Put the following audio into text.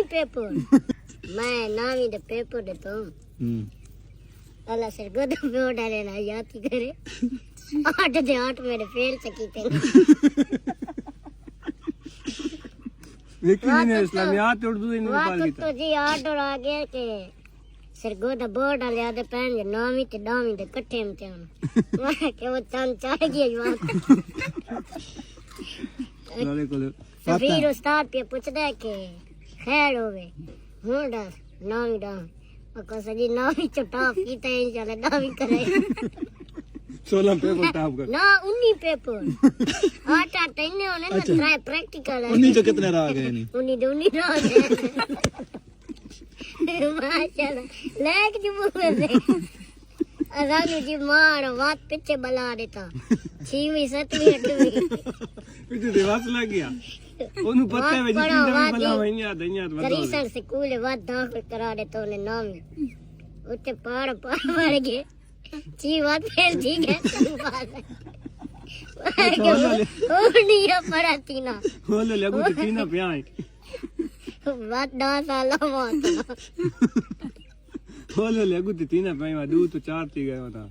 उन्हीं पेपर मैं नामी दे पेपर दे तो अल्लाह सर गोद में उड़ा लेना याद ही करे 8 दे 8 मेरे फेल सकी थे लेकिन ने इस्लामियात उर्दू इन नेपाल की तो जी ऑर्डर आ गया के सर गोद बोर्ड डाले आदे पहन जे नामी ते डामी दे इकट्ठे में थे मैं के वो चंद चाह गया बात सारे को फिर उस्ताद पे पूछदा के खैर होवे हूं डर नामी डा को सजी नामी चटाप की ते चले नामी करे 16 पेपर टॉप कर ना 19 पेपर आटा तन्ने होने ना ट्राई प्रैक्टिकल है 19 जो कितने रह गए नहीं 19 रह गए माशाल्लाह लेक जी बोले रानू जी मार बात पीछे बला देता 6वीं 7वीं 8वीं पीछे देवास लग गया ओनु पता है जी तीन बला वहिया दनिया तो करीसर स्कूल बात दाखिल करा दे तो ने नाम उते पहाड़ मार गए जी बात फिर ठीक है ओनिया पढ़ाती ना बोले लगू तीना पे आए बात 10 साल मौत बोले लगू तीना पे दू तो 4 थी गए था